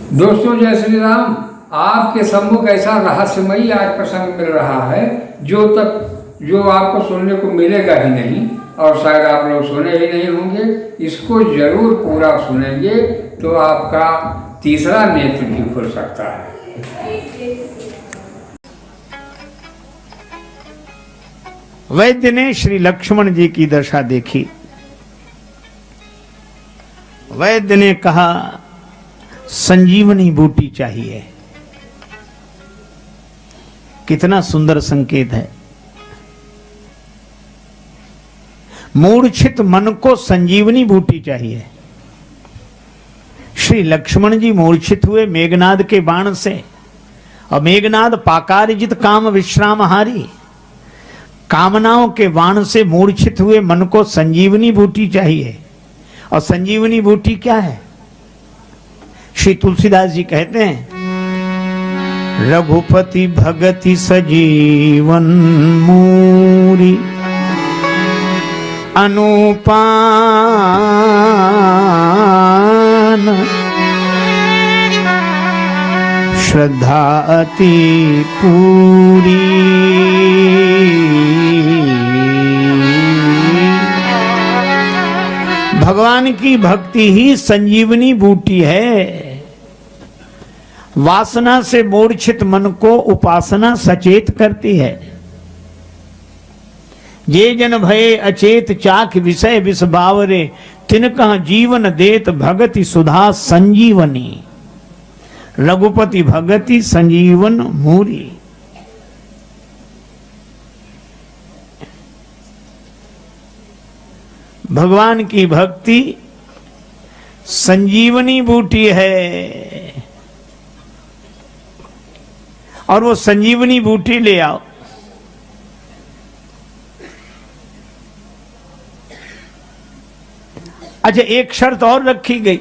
दोस्तों जय श्री राम। आपके सम्मुख ऐसा रहस्यमयी आज प्रसंग मिल रहा है जो आपको सुनने को मिलेगा ही नहीं और शायद आप लोग सुने ही नहीं होंगे। इसको जरूर पूरा सुनेंगे तो आपका तीसरा नेत्र भी खुल सकता है। वैद्य ने श्री लक्ष्मण जी की दशा देखी। वैद्य ने कहा संजीवनी बूटी चाहिए। कितना सुंदर संकेत है। मूर्छित मन को संजीवनी बूटी चाहिए। श्री लक्ष्मण जी मूर्छित हुए मेघनाद के बाण से, और मेघनाद पाकारिजित काम विश्रामहारी, कामनाओं के बाण से मूर्छित हुए मन को संजीवनी बूटी चाहिए। और संजीवनी बूटी क्या है? श्री तुलसीदास जी कहते हैं, रघुपति भगति सजीवन मूरी अनुपान श्रद्धा अति पूरी। भगवान की भक्ति ही संजीवनी बूटी है। वासना से मूर्छित मन को उपासना सचेत करती है। जे जन भये अचेत चाख विषय विष बावरे, तिनका जीवन देत भगति सुधा संजीवनी। रघुपति भगति संजीवन मूरी। भगवान की भक्ति संजीवनी बूटी है। और वो संजीवनी बूटी ले आओ। अच्छा, एक शर्त और रखी गई।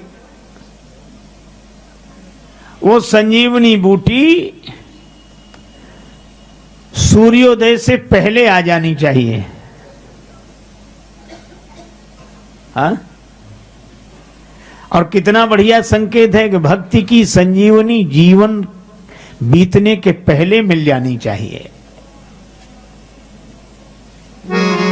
वो संजीवनी बूटी सूर्योदय से पहले आ जानी चाहिए। हाँ? और कितना बढ़िया संकेत है कि भक्ति की संजीवनी जीवन बीतने के पहले मिल जानी चाहिए।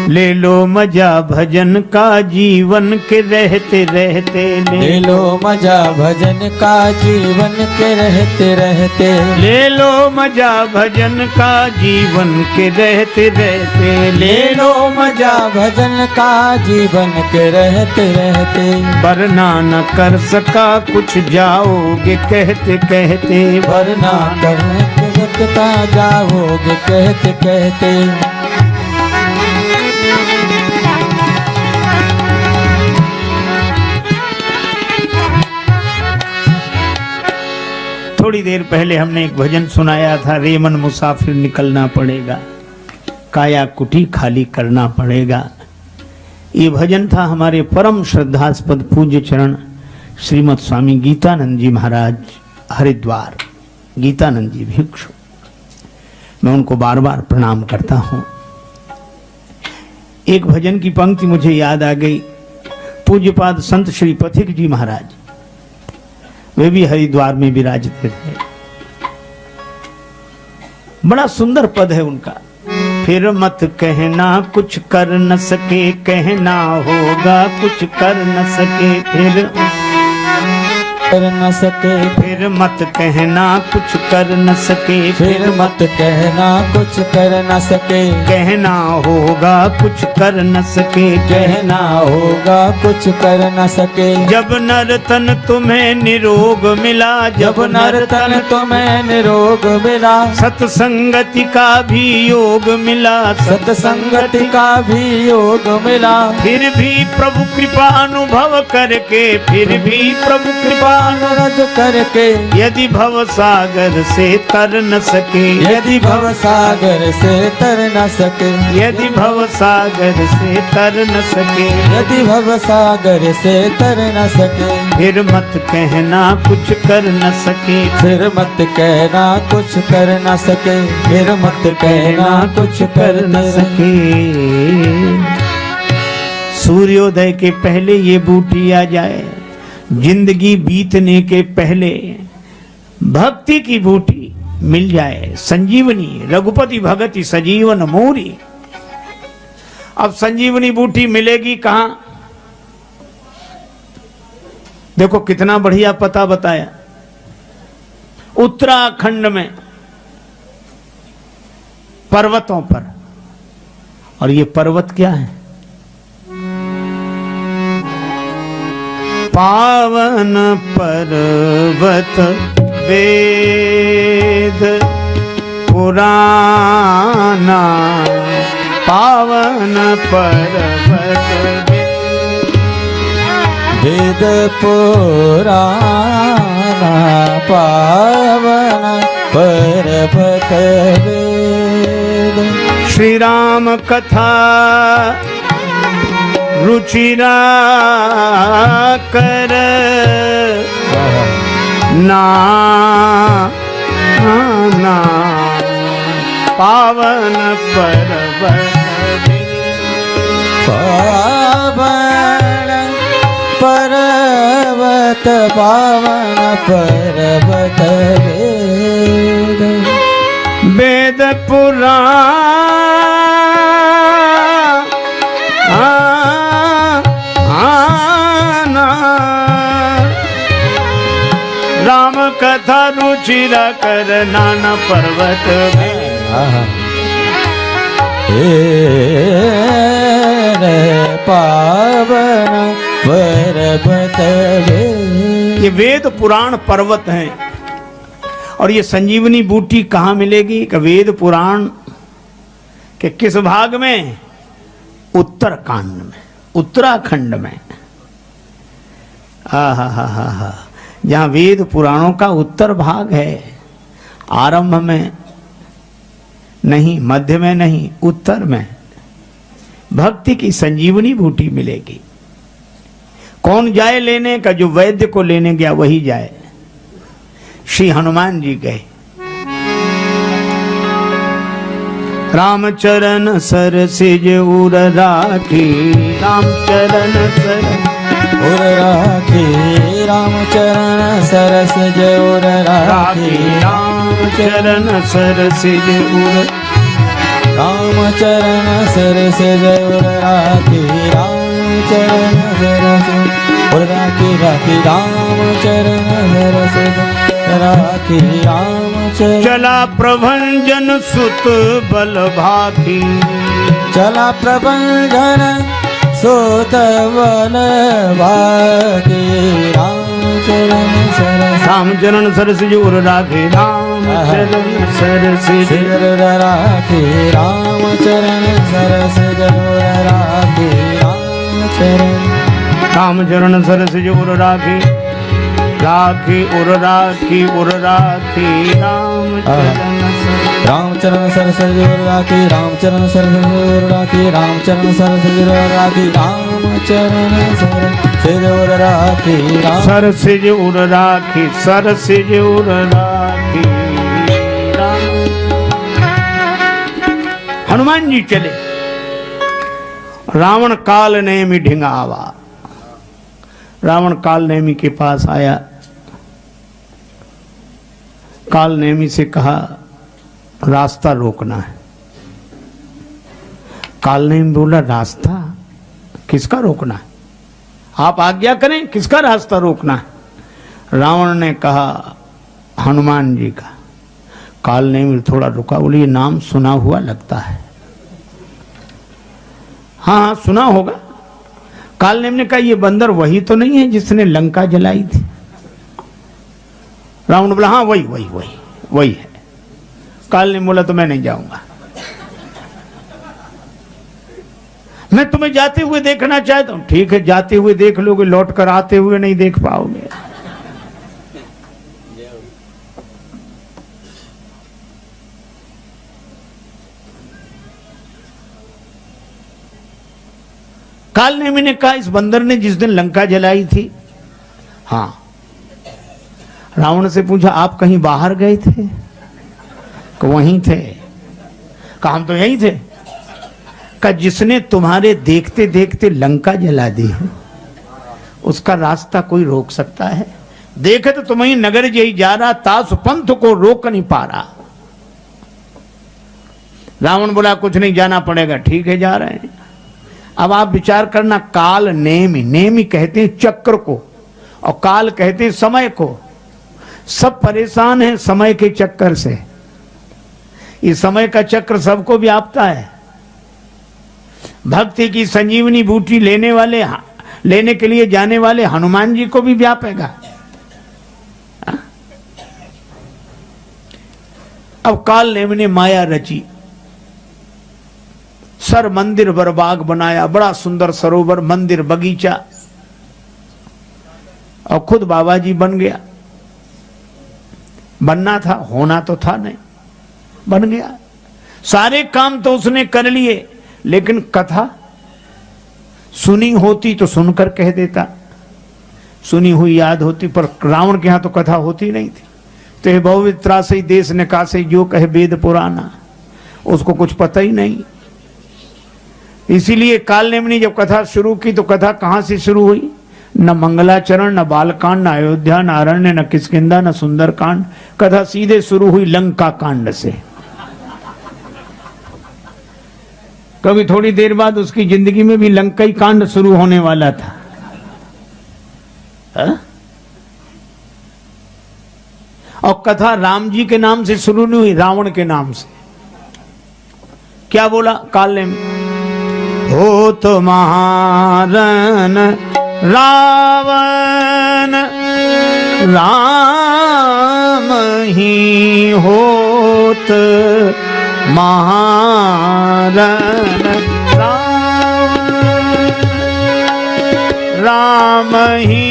ले लो मजा भजन का जीवन के रहते रहते, ले लो मजा भजन का जीवन के रहते रहते, ले लो मजा भजन का जीवन के रहते रहते, ले लो मजा भजन का जीवन के रहते रहते। वरना न कर सका कुछ जाओगे कहते कहते, वरना कर सकता जाओगे कहते कहते। थोड़ी देर पहले हमने एक भजन सुनाया था, रेमन मुसाफिर निकलना पड़ेगा, काया कुटी खाली करना पड़ेगा। ये भजन था हमारे परम श्रद्धास्पद पूज्य चरण श्रीमद स्वामी गीतानंद जी महाराज हरिद्वार, गीतानंद जी भिक्षु। मैं उनको बार बार प्रणाम करता हूं। एक भजन की पंक्ति मुझे याद आ गई। पूज्यपाद संत श्री पथिक जी महाराज, वे भी हरिद्वार में विराजते थे। बड़ा सुंदर पद है उनका। फिर मत कहना कुछ कर न सके, कहना होगा कुछ कर न सके, फिर कर न सके, फिर मत कहना कुछ कर न सके, फिर मत कहना कुछ कर न सके, कहना होगा कुछ कर न सके, कहना होगा कुछ कर न सके। जब नर तन तुम्हें निरोग मिला, जब नर तन तुम्हें निरोग मिला, सत्संगति का भी योग मिला, सत्संगति का भी योग मिला। फिर भी प्रभु कृपा अनुभव करके, फिर भी प्रभु कृपा अनुरोध करके, यदि भव सागर से तर न सके, यदि भव सागर से तर न सके, यदि भव सागर से तर न सके, यदि भव सागर से तर न सके, फिर मत कहना कुछ कर न सके, फिर मत कहना कुछ कर न सके, फिर मत कहना कुछ कर न सके। सूर्योदय के पहले ये बूटी आ जाए, जिंदगी बीतने के पहले भक्ति की बूटी मिल जाए, संजीवनी रघुपति भगति सजीवन मोरी। अब संजीवनी बूटी मिलेगी कहां? देखो कितना बढ़िया पता बताया, उत्तराखंड में पर्वतों पर। और ये पर्वत क्या है? पावन पर्वत वेद पुराना, पावन पर्वत वेद पुराना, पावन पर्वत वेद। श्री राम कथा रुचिरा कर ना ना, पावन पर्वत पावन पर्वत, पावन पर्वत वेद। वेद पुराना, राम कथा रुचिरा कर नाना पर्वत पावन पर्वत वेद। ये वेद पुराण पर्वत हैं। और ये संजीवनी बूटी कहाँ मिलेगी? कि वेद पुराण के किस भाग में? उत्तरकांड में, उत्तराखंड में। हा, जहाँ वेद पुराणों का उत्तर भाग है, आरंभ में नहीं, मध्य में नहीं, उत्तर में भक्ति की संजीवनी बूटी मिलेगी। कौन जाए लेने का? जो वैद्य को लेने गया वही जाए। श्री हनुमान जी गए। रामचरण सर सिज उर राखी, रामचरण सर उर राखी, रामचरण सर सिज उर राखी, रामचरण सर सिज उर, रामचरण सर सिज उर राखी, रामचरण सर सिज उर राखी, राखी रामचरण सर सिज राखी, रामचरण। चला प्रभंजन सुत बल भाखी, चला प्रभंजन सुत बल भाखी, रामचरण सर, रामचरण सर सिज उर राखी, रामचरण सर सिज उर राखी, रामचरण सर सिज उर राखी, रामचरण। रामचरण सर सिज उर राखी, राखी उर राखी उर राखी, रामचरण सर सिज उर राखी, रामचरण सर सिज उर राखी, रामचरण सर सिज उर राखी, रामचरण सर सिज उर राखी, सर सिज उर राखी, सर सिज उर राखी। हनुमान जी चले। रावण काल नेमि ढिंगावा। रावण काल नेमि के पास आया। काल नेमि से कहा रास्ता रोकना है। काल नेमि बोला रास्ता किसका रोकना है? आप आज्ञा करें, किसका रास्ता रोकना है? रावण ने कहा हनुमान जी का। काल नेमि थोड़ा रुका, बोले ये नाम सुना हुआ लगता है। हाँ सुना होगा। काल नेमि ने कहा ये बंदर वही तो नहीं है जिसने लंका जलाई थी? रावण बोला हाँ वही वही वही वही है। काल नेमि बोला तो मैं नहीं जाऊंगा, मैं तुम्हें जाते हुए देखना चाहता हूं। ठीक है जाते हुए देख लोगे, लौट कर आते हुए नहीं देख पाओगे। काल नेमि ने कहा इस बंदर ने जिस दिन लंका जलाई थी। हाँ। रावण से पूछा आप कहीं बाहर गए थे? कि वहीं थे। कहा हम तो यहीं थे। कहा जिसने तुम्हारे देखते देखते लंका जला दी है उसका रास्ता कोई रोक सकता है? देखे तो तुम्हें नगर यही जा रहा, तास पंथ को रोक नहीं पा रहा। रावण बोला कुछ नहीं, जाना पड़ेगा। ठीक है, जा रहे हैं। अब आप विचार करना, काल नेमी कहते हैं चक्र को, और काल कहते हैं समय को। सब परेशान हैं समय के चक्कर से। इस समय का चक्र सबको व्यापता है। भक्ति की संजीवनी बूटी लेने के लिए जाने वाले हनुमान जी को भी व्यापेगा। अब काल नेमी ने माया रची, सर मंदिर बरबाग बनाया, बड़ा सुंदर सरोवर, मंदिर, बगीचा, और खुद बाबा जी बन गया। बनना था, होना तो था नहीं, बन गया। सारे काम तो उसने कर लिए, लेकिन कथा सुनी होती तो सुनकर कह देता, सुनी हुई याद होती। पर रावण के यहां तो कथा होती नहीं थी। तो ये बहुवित्रा से देश निकासे जो कहे वेद पुराना, उसको कुछ पता ही नहीं। इसीलिए काल नेमी ने जब कथा शुरू की तो कथा कहां से शुरू हुई? न मंगलाचरण, न बालकांड, न अयोध्या, न अरण्य, न किष्किंधा, न सुंदरकांड। कथा सीधे शुरू हुई लंका कांड से। कभी थोड़ी देर बाद उसकी जिंदगी में भी लंकाई कांड शुरू होने वाला था। और कथा राम जी के नाम से शुरू नहीं हुई, रावण के नाम से। क्या बोला काल नेमी? हो तो महारन रावण राम ही होत, महारन राम ही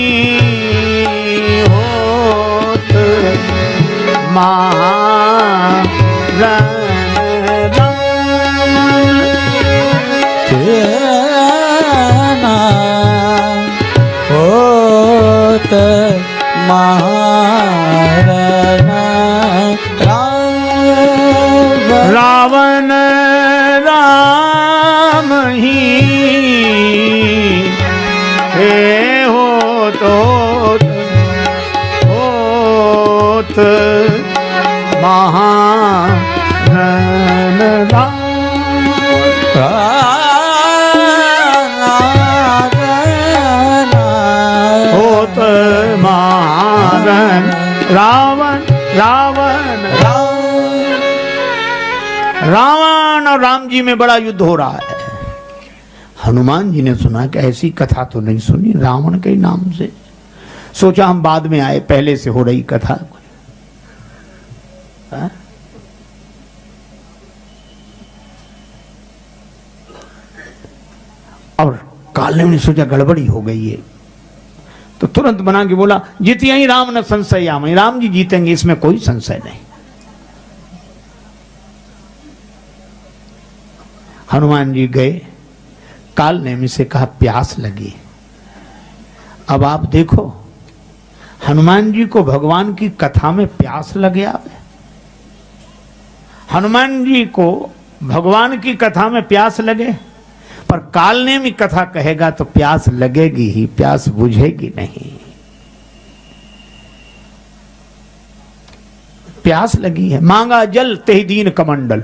होत, महारन होत, महारन रावण राम ही हे होत महारन होत महारन रावण और राम जी में बड़ा युद्ध हो रहा है। हनुमान जी ने सुना कि ऐसी कथा तो नहीं सुनी रावण के नाम से। सोचा हम बाद में आए, पहले से हो रही कथा। और काल ने सोचा गड़बड़ी हो गई है, तो तुरंत बना के बोला जीतिया ही राम न संशय आमय, राम जी जीतेंगे, इसमें कोई संशय नहीं। हनुमान जी गए, काल नेमी से कहा प्यास लगी। अब आप देखो, हनुमान जी को भगवान की कथा में प्यास लग गया। हनुमान जी को भगवान की कथा में प्यास लगे, पर काल नेमी कथा कहेगा तो प्यास लगेगी ही, प्यास बुझेगी नहीं। प्यास लगी है, मांगा जल तेहि दीन कमंडल।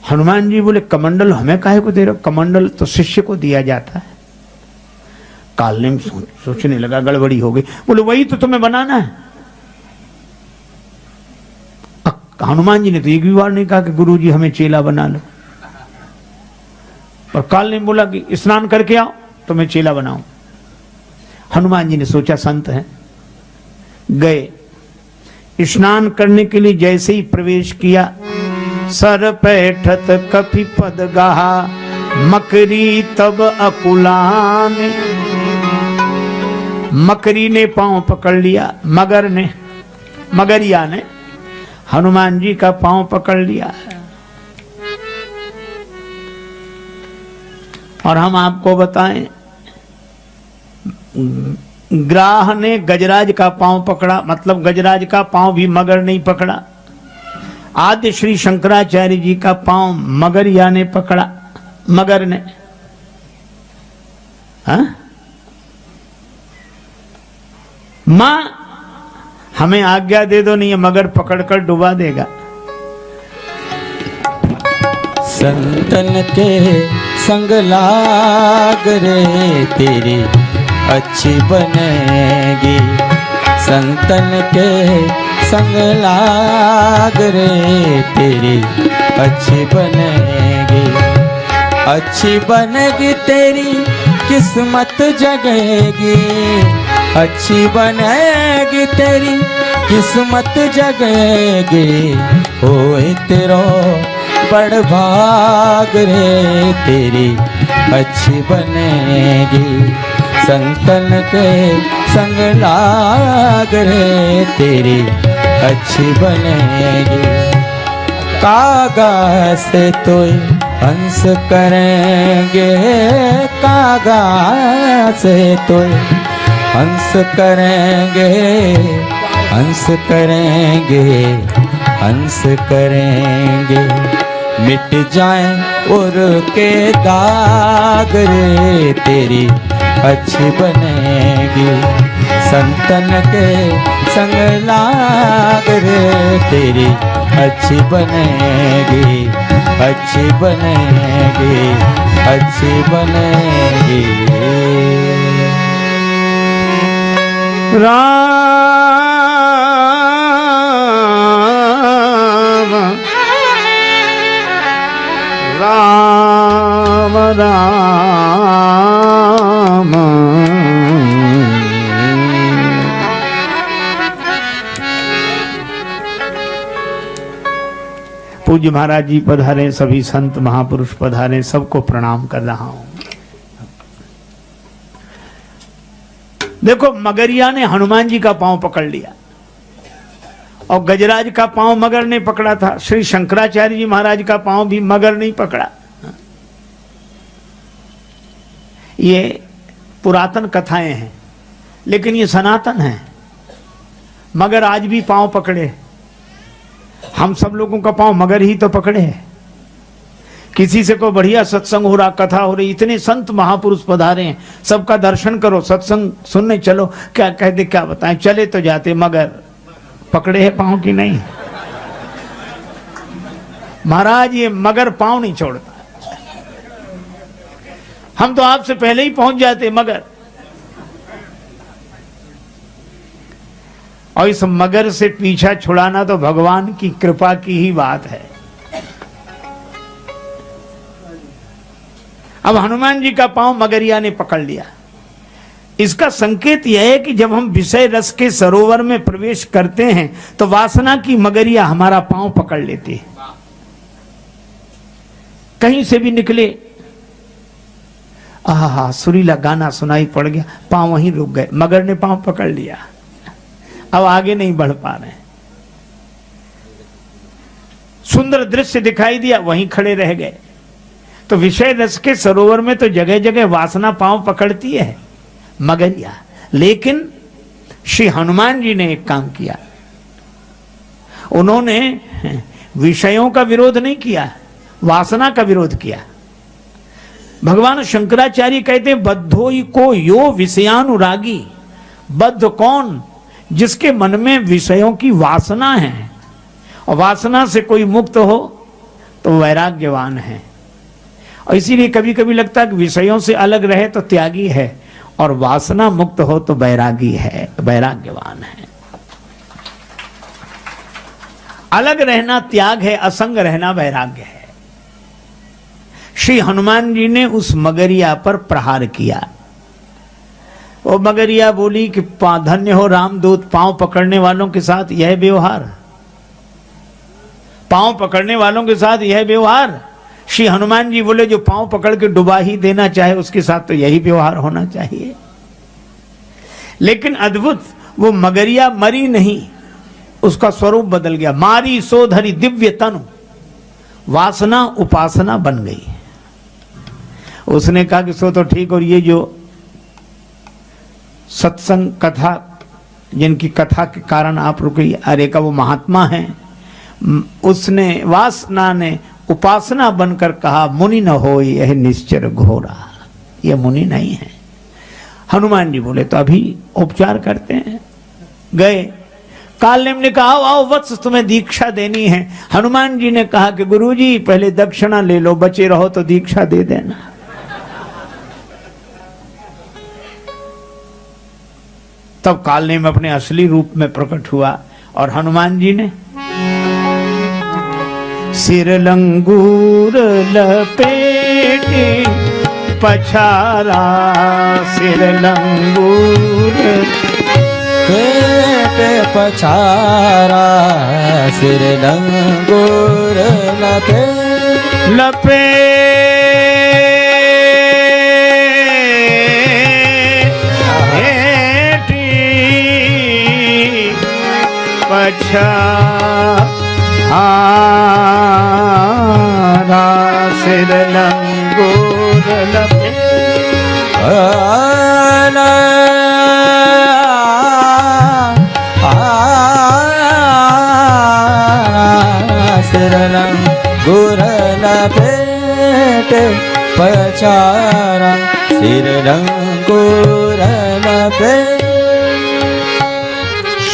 हनुमान जी बोले कमंडल हमें काहे को दे रहे हो? कमंडल तो शिष्य को दिया जाता है। काल नेमी सोचने लगा गड़बड़ी हो गई। बोले वही तो तुम्हें बनाना है। हनुमान जी ने तो एक भी बार नहीं कहा कि गुरुजी हमें चेला बना लो। और काल ने बोला कि स्नान करके आओ तो मैं चेला बनाऊं। हनुमान जी ने सोचा संत हैं, गए। स्नान करने के लिए जैसे ही प्रवेश किया, सर पैठत कपि पद गाहा, मकरी तब अकुलान। मकरी ने पांव पकड़ लिया, मगरिया ने हनुमान जी का पांव पकड़ लिया। और हम आपको बताएं, ग्राह ने गजराज का पांव पकड़ा, मतलब गजराज का पांव भी मगर नहीं पकड़ा। आद्य श्री शंकराचार्य जी का पांव मगरिया ने पकड़ा, मगर ने। हाँ? मां हमें आज्ञा दे दो, नहीं मगर पकड़कर डुबा देगा। संतन के संग लाग रे तेरी अच्छी बनेगी, संतन के संग लाग रे तेरी अच्छी बनेगी, अच्छी बनेगी तेरी किस्मत जगेगी, अच्छी बनेगी तेरी किस्मत जगेगी, होए तेरो बड़ भाग रे तेरी अच्छी बनेगी, संतन के संग लाग रे तेरी अच्छी बनेगी। कागा से तो हंस करेंगे, कागा से तो हंस करेंगे, हंस करेंगे, हंस करेंगे, मिट जाए और के दाग रे तेरी अच्छी बनेगी, संतन के संग लाग रे तेरी अच्छी बनेगी, अच्छी बनेगी, अच्छी बनेगी। राम राम राम पूज्य महाराज जी पधारे, सभी संत महापुरुष पधारे, सबको प्रणाम कर रहा हूं। देखो मगरिया ने हनुमान जी का पांव पकड़ लिया और गजराज का पांव मगर ने पकड़ा था। श्री शंकराचार्य जी महाराज का पांव भी मगर नहीं पकड़ा। ये पुरातन कथाएं हैं, लेकिन ये सनातन है। मगर आज भी पांव पकड़े, हम सब लोगों का पांव मगर ही तो पकड़े है। किसी से कोई बढ़िया सत्संग हो रहा, कथा हो रही, इतने संत महापुरुष पधारे हैं, सबका दर्शन करो, सत्संग सुनने चलो, क्या कह दे क्या बताएं, चले तो जाते, मगर पकड़े है पांव की नहीं। महाराज ये मगर पांव नहीं छोड़ता, हम तो आपसे पहले ही पहुंच जाते मगर। और इस मगर से पीछा छुड़ाना तो भगवान की कृपा की ही बात है। अब हनुमान जी का पांव मगरिया ने पकड़ लिया। इसका संकेत यह है कि जब हम विषय रस के सरोवर में प्रवेश करते हैं तो वासना की मगरिया हमारा पांव पकड़ लेती है। कहीं से भी निकले, आहा सुरीला गाना सुनाई पड़ गया, पांव वहीं रुक गए, मगर ने पांव पकड़ लिया, अब आगे नहीं बढ़ पा रहे। सुंदर दृश्य दिखाई दिया, वहीं खड़े रह गए। तो विषय रस के सरोवर में तो जगह जगह वासना पांव पकड़ती है, मगरिया। लेकिन श्री हनुमान जी ने एक काम किया, उन्होंने विषयों का विरोध नहीं किया, वासना का विरोध किया। भगवान शंकराचार्य कहते हैं बद्धोई को यो विषयानुरागी। बद्ध कौन? जिसके मन में विषयों की वासना है, और वासना से कोई मुक्त हो तो वैराग्यवान है। और इसीलिए कभी कभी लगता है कि विषयों से अलग रहे तो त्यागी है, और वासना मुक्त हो तो बैरागी है, वैराग्यवान है। अलग रहना त्याग है, असंग रहना वैराग्य है। श्री हनुमान जी ने उस मगरिया पर प्रहार किया। वो मगरिया बोली कि धन्य हो रामदूत, पांव पकड़ने वालों के साथ यह व्यवहार, पांव पकड़ने वालों के साथ यह व्यवहार। श्री हनुमान जी बोले जो पांव पकड़ के डुबा ही देना चाहे उसके साथ तो यही व्यवहार होना चाहिए। लेकिन अद्भुत, वो मगरिया मरी नहीं, उसका स्वरूप बदल गया। मारी सो धरी दिव्य तनु, वासना उपासना बन गई। उसने कहा कि सो तो ठीक, और ये जो सत्संग कथा, जिनकी कथा के कारण आप रुकी, अरे का वो महात्मा है, उसने वासना ने उपासना बनकर कहा मुनि न हो यह निश्चर घोरा, ये मुनि नहीं है। हनुमान जी बोले तो अभी उपचार करते हैं। गए। कालनेम ने कहा आओ वत्स तुम्हें दीक्षा देनी है। हनुमान जी ने कहा कि गुरुजी पहले दक्षिणा ले लो, बचे रहो तो दीक्षा दे देना। तब कालनेम अपने असली रूप में प्रकट हुआ और हनुमान जी ने सिर लंगूर लपेटे पछारा, सिर लंगूर पेट पछारा, सिर लंगूर लपेटी पछारा, सिर लंगूर सिर लंगूर लपेट पछारा, सिर लंगूर लपेट।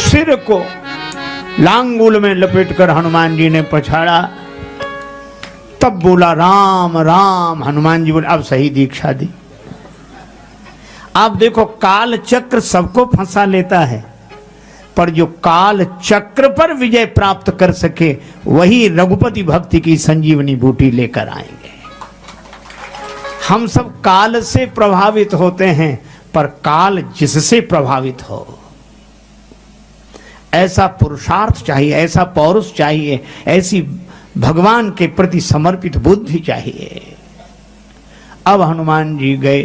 सिर को लांगुल में लपेटकर हनुमान जी ने पछाड़ा। तब बोला राम राम। हनुमान जी बोले अब सही दीक्षा दी। आप देखो काल चक्र सबको फंसा लेता है, पर जो काल चक्र पर विजय प्राप्त कर सके वही रघुपति भक्ति की संजीवनी बूटी लेकर आएंगे। हम सब काल से प्रभावित होते हैं, पर काल जिससे प्रभावित हो ऐसा पुरुषार्थ चाहिए, ऐसा पौरुष चाहिए, ऐसी भगवान के प्रति समर्पित बुद्धि चाहिए। अब हनुमान जी गए,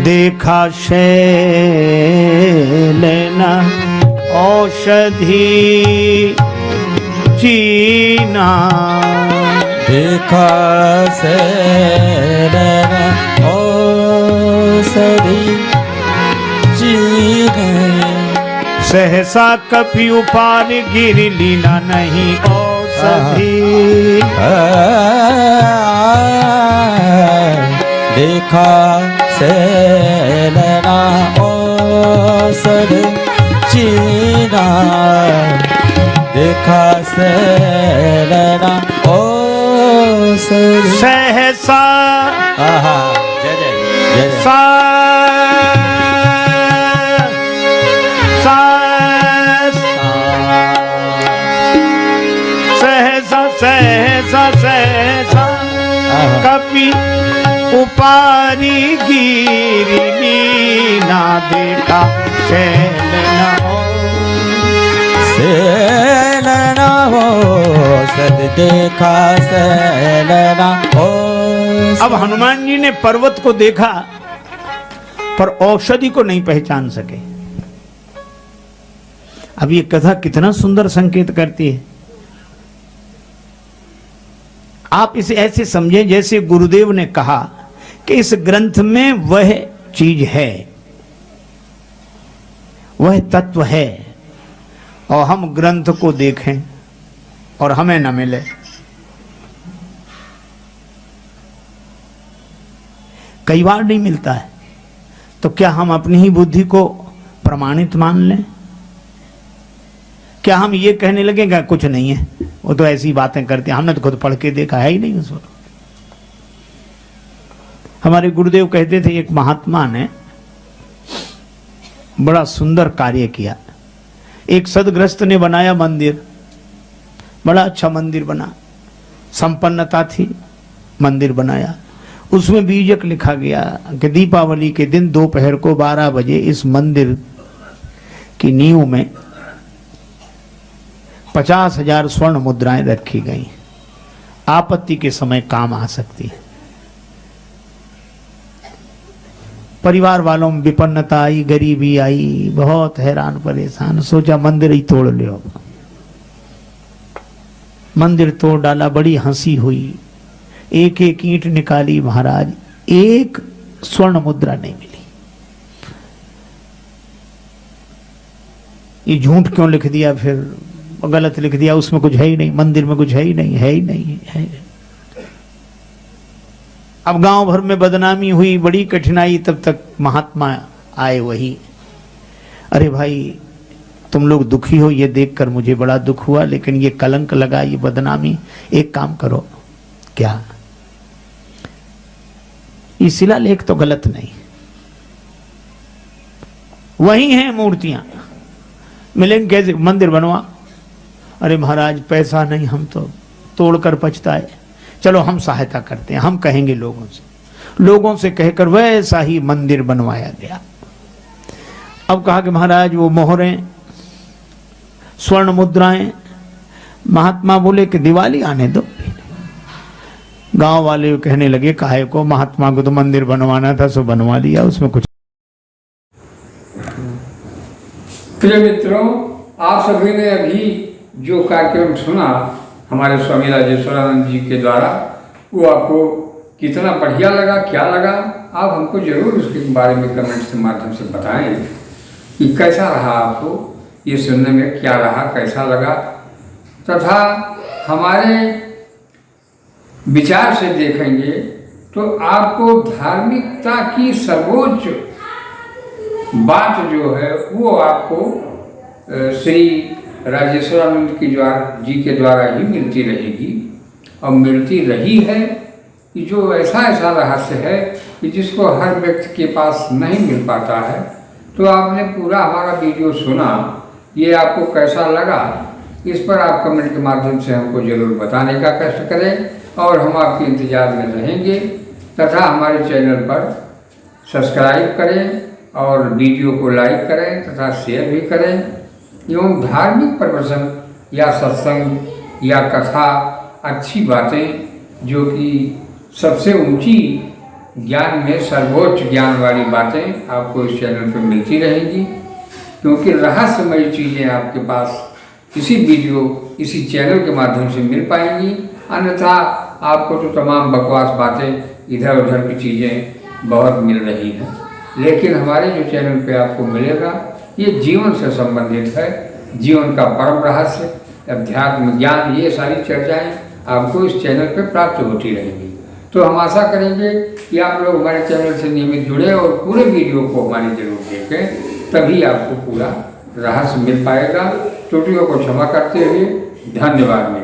देखा शैलेन औषधि चीना, देखा शैलेन औषधि चीना, सहसा कपि उपार गिर लीना नहीं औषधि। देखा शैलेन औषधि चीना, देखा शैलेन औषधि। सहसा जय जय जय सहसा सहसा सहसा कपि उपारी गिरी ना, देखा शैलेन शैलेन औषधि, देखा शैलेन औषधि। अब हनुमान जी ने पर्वत को देखा पर औषधि को नहीं पहचान सके। अब ये कथा कितना सुंदर संकेत करती है। आप इसे ऐसे समझें जैसे गुरुदेव ने कहा कि इस ग्रंथ में वह चीज है, वह तत्व है, और हम ग्रंथ को देखें और हमें न मिले। कई बार नहीं मिलता है, तो क्या हम अपनी ही बुद्धि को प्रमाणित मान लें? क्या हम ये कहने लगेगा कुछ नहीं है, वो तो ऐसी बातें करते हैं, हमने तो खुद पढ़ के देखा है ही नहीं उसको। हमारे गुरुदेव कहते थे एक महात्मा ने बड़ा सुंदर कार्य किया। एक सदग्रस्त ने बनाया मंदिर, बड़ा अच्छा मंदिर बना, संपन्नता थी, मंदिर बनाया। उसमें बीजक लिखा गया कि दीपावली के दिन दोपहर को 12 बजे इस मंदिर की नींव में 50,000 स्वर्ण मुद्राएं रखी गई, आपत्ति के समय काम आ सकती है। परिवार वालों में विपन्नता आई, गरीबी आई, बहुत हैरान परेशान, सोचा मंदिर ही तोड़ लो। मंदिर तोड़ डाला, बड़ी हंसी हुई, एक एक ईंट निकाली, महाराज एक स्वर्ण मुद्रा नहीं मिली। ये झूठ क्यों लिख दिया, फिर गलत लिख दिया, उसमें कुछ है ही नहीं, मंदिर में कुछ है ही नहीं, है ही नहीं है। अब गांव भर में बदनामी हुई, बड़ी कठिनाई। तब तक महात्मा आए वही। अरे भाई तुम लोग दुखी हो ये देखकर मुझे बड़ा दुख हुआ, लेकिन ये कलंक लगा, ये बदनामी, एक काम करो। क्या? ये शिलालेख तो गलत नहीं, वही हैं मूर्तियां, मिलेंगे कैसे? मंदिर बनवा। अरे महाराज पैसा नहीं, हम तो तोड़कर पछताए। चलो हम सहायता करते हैं, हम कहेंगे लोगों से कहकर वैसा ही मंदिर बनवाया गया। अब कहा कि महाराज वो मोहरें, स्वर्ण मुद्राएं, महात्मा बोले कि दिवाली आने दो। गांव वाले कहने लगे काहे को, महात्मा को तो मंदिर बनवाना था सो बनवा लिया, उसमें कुछ। प्रिय मित्रों, आप सभी ने अभी जो कार्यक्रम सुना हमारे स्वामी राजेश्वरानंद जी के द्वारा, वो आपको कितना बढ़िया लगा, क्या लगा? आप हमको जरूर उसके बारे में कमेंट के माध्यम से बताएं कि कैसा रहा, आपको ये सुनने में क्या रहा, कैसा लगा, तथा हमारे विचार से देखेंगे तो आपको धार्मिकता की सर्वोच्च बात जो है वो आपको श्री राजेश्वरानंद जी के द्वारा ही मिलती रहेगी और मिलती रही है। कि जो ऐसा रहस्य है कि जिसको हर व्यक्ति के पास नहीं मिल पाता है। तो आपने पूरा हमारा वीडियो सुना, ये आपको कैसा लगा, इस पर आप कमेंट के माध्यम से हमको जरूर बताने का कष्ट करें और हम आपके इंतजार में रहेंगे। तथा हमारे चैनल पर सब्सक्राइब करें और वीडियो को लाइक करें तथा शेयर भी करें। एवं धार्मिक प्रवचन या सत्संग या कथा, अच्छी बातें जो कि सबसे ऊंची ज्ञान में सर्वोच्च ज्ञान वाली बातें आपको इस चैनल पर मिलती रहेगी। क्योंकि रहस्यमयी चीज़ें आपके पास इसी वीडियो, इसी चैनल के माध्यम से मिल पाएंगी। अन्यथा आपको तो तमाम बकवास बातें, इधर उधर की चीज़ें बहुत मिल रही हैं। लेकिन हमारे जो चैनल पे आपको मिलेगा ये जीवन से संबंधित है, जीवन का परम रहस्य, अध्यात्म ज्ञान, ये सारी चर्चाएं आपको इस चैनल पे प्राप्त होती रहेंगी। तो हम आशा करेंगे कि आप लोग हमारे चैनल से नियमित जुड़े और पूरे वीडियो को हमारी जरूर देखें, तभी आपको पूरा रहस्य मिल पाएगा। त्रुटियों को क्षमा करते हुए धन्यवाद।